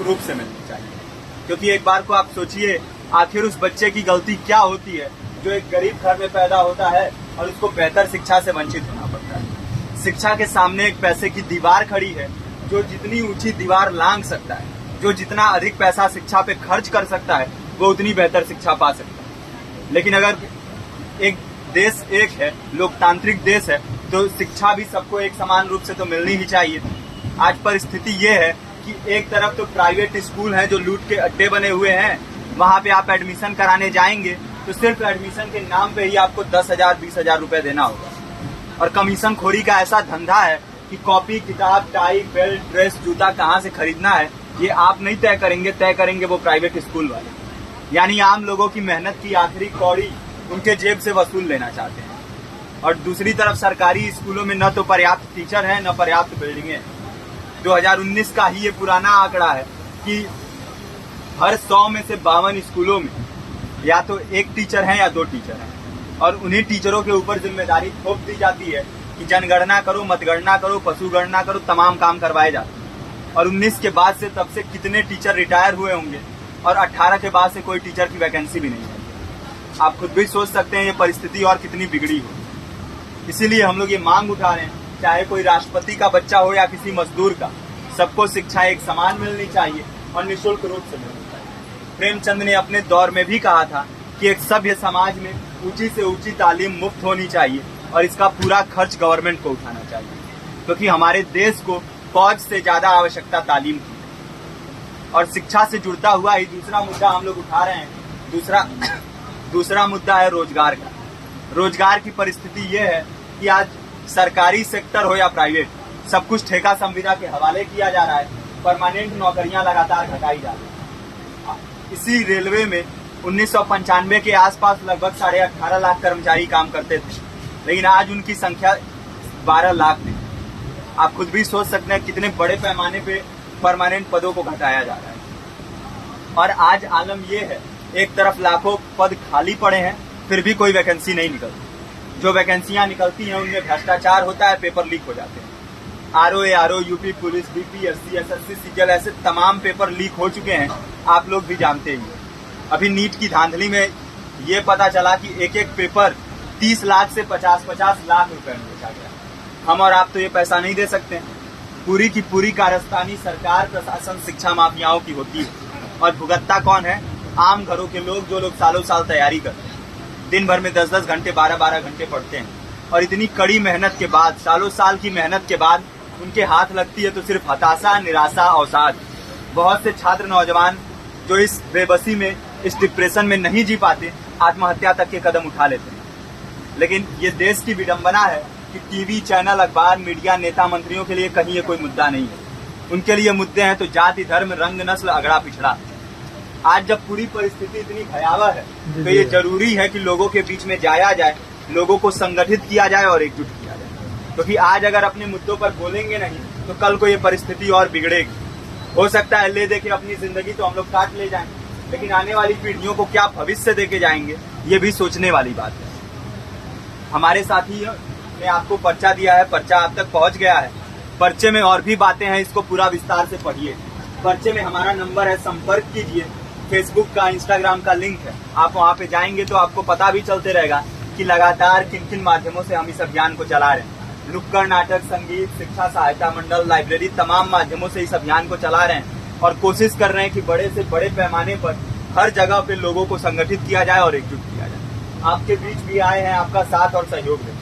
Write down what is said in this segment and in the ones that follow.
निःशुल्क रूप से मिलनी चाहिए। क्योंकि एक बार को आप सोचिए, आखिर उस बच्चे की गलती क्या होती है जो एक गरीब घर में पैदा होता है और उसको बेहतर शिक्षा से वंचित होना पड़ता है। शिक्षा के सामने एक पैसे की दीवार खड़ी है, जो जितनी ऊंची दीवार लांघ सकता है, जो जितना अधिक पैसा शिक्षा पे खर्च कर सकता है, वो उतनी बेहतर शिक्षा पा सकता है। लेकिन अगर एक देश एक है, लोकतांत्रिक देश है, तो शिक्षा भी सबको एक समान रूप से तो मिलनी ही चाहिए। आज परिस्थिति ये है कि एक तरफ तो प्राइवेट स्कूल हैं जो लूट के अड्डे बने हुए हैं, वहां पे आप एडमिशन कराने जाएंगे तो सिर्फ एडमिशन के नाम पे ही आपको 10,000 20,000 रुपए देना होगा। और कमीशन खोरी का ऐसा धंधा है कि कॉपी, किताब, टाई, बेल्ट, ड्रेस, जूता कहाँ से खरीदना है ये आप नहीं तय करेंगे वो प्राइवेट स्कूल वाले। यानी आम लोगों की मेहनत की आखिरी कौड़ी उनके जेब से वसूल लेना चाहते हैं। और दूसरी तरफ सरकारी स्कूलों में न तो पर्याप्त टीचर है, न पर्याप्त बिल्डिंगें हैं। 2019 का ही ये पुराना आंकड़ा है कि हर 100 में से 52 स्कूलों में या तो एक टीचर है या 2 टीचर हैं। और उन्हीं टीचरों के ऊपर जिम्मेदारी थोप दी जाती है कि जनगणना करो, मतगणना करो, पशुगणना करो, तमाम काम करवाए जाते हैं। और 19 के बाद से तब से कितने टीचर रिटायर हुए होंगे और 18 के बाद से कोई टीचर की वैकेंसी भी नहीं है। आप खुद भी सोच सकते हैं ये परिस्थिति और कितनी बिगड़ी हो। इसीलिए हम लोग ये मांग उठा रहे हैं, चाहे कोई राष्ट्रपति का बच्चा हो या किसी मजदूर का, सबको शिक्षा एक समान मिलनी चाहिए और निःशुल्क रूप से मिलनी चाहिए। प्रेमचंद ने अपने दौर में भी कहा था कि एक सभ्य समाज में ऊंची से ऊंची तालीम मुफ्त होनी चाहिए और इसका पूरा खर्च गवर्नमेंट को उठाना चाहिए, क्योंकि हमारे देश को फौज से ज्यादा आवश्यकता तालीम की है। और शिक्षा से जुड़ता हुआ ही दूसरा मुद्दा हम लोग उठा रहे हैं। दूसरा मुद्दा है रोजगार का। रोजगार की परिस्थिति ये है कि आज सरकारी सेक्टर हो या प्राइवेट, सब कुछ ठेका संविदा के हवाले किया जा रहा है। परमानेंट नौकरियां लगातार घटाई जा रही है। इसी रेलवे में 1995 के आसपास लगभग 18.5 लाख कर्मचारी काम करते थे, लेकिन आज उनकी संख्या 12 लाख थी। आप खुद भी सोच सकते हैं कितने बड़े पैमाने पे परमानेंट पदों को घटाया जा रहा है। और आज आलम ये है, एक तरफ लाखों पद खाली पड़े हैं, फिर भी कोई वैकेंसी नहीं निकलती। जो वैकेंसियां निकलती हैं उनमें भ्रष्टाचार होता है, पेपर लीक हो जाते हैं। RO, UP police, BPSC, SSC, CGL, ऐसे तमाम पेपर लीक हो चुके हैं, आप लोग भी जानते ही हैं। अभी नीट की धांधली में ये पता चला कि एक एक पेपर 30 लाख से 50-50 लाख रुपए में बेचा गया। हम और आप तो ये पैसा नहीं दे सकते। पूरी की पूरी कारस्तानी सरकार, प्रशासन, शिक्षा माफियाओं की होती है। और भुगतता कौन है? आम घरों के लोग, जो लोग सालों साल तैयारी करते हैं, दिन भर में 10-10 घंटे, 12-12 घंटे पढ़ते हैं। और इतनी कड़ी मेहनत के बाद, सालों साल की मेहनत के बाद उनके हाथ लगती है तो सिर्फ हताशा, निराशा, अवसाद। बहुत से छात्र नौजवान जो इस बेबसी में, इस डिप्रेशन में नहीं जी पाते, आत्महत्या तक के कदम उठा लेते हैं। लेकिन ये देश की विडंबना है कि टीवी चैनल, अखबार, मीडिया, नेता, मंत्रियों के लिए कहीं ये कोई मुद्दा नहीं है। उनके लिए मुद्दे हैं तो जाति, धर्म, रंग, नस्ल, अगड़ा पिछड़ा। आज जब पूरी परिस्थिति इतनी भयावह है तो ये जरूरी है कि लोगों के बीच में जाया जाए, लोगों को संगठित किया जाए और एकजुट किया जाए। क्योंकि आज अगर अपने मुद्दों पर बोलेंगे नहीं तो कल को ये परिस्थिति और बिगड़ेगी। हो सकता है ले दे के अपनी जिंदगी तो हम लोग काट ले जाएं, लेकिन आने वाली पीढ़ियों को क्या भविष्य देके जाएंगे, ये भी सोचने वाली बात है। हमारे साथी ने आपको पर्चा दिया है, पर्चा आप तक पहुंच गया है। पर्चे में और भी बातें हैं, इसको पूरा विस्तार से पढ़िए। पर्चे में हमारा नंबर है, संपर्क कीजिए। फेसबुक का, इंस्टाग्राम का लिंक है, आप वहां पे जाएंगे तो आपको पता भी चलते रहेगा कि लगातार किन किन माध्यमों से हम इस अभियान को चला रहे हैं। नुक्कड़ नाटक, संगीत, शिक्षा सहायता मंडल, लाइब्रेरी, तमाम माध्यमों से इस अभियान को चला रहे हैं और कोशिश कर रहे हैं कि बड़े से बड़े पैमाने पर हर जगह पे लोगों को संगठित किया जाए और एकजुट किया जाए। आपके बीच भी आए हैं, आपका साथ और सहयोग दें।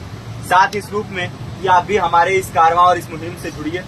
साथ इस रूप में कि आप भी हमारे इस कारवां और इस मुहिम से जुड़िए।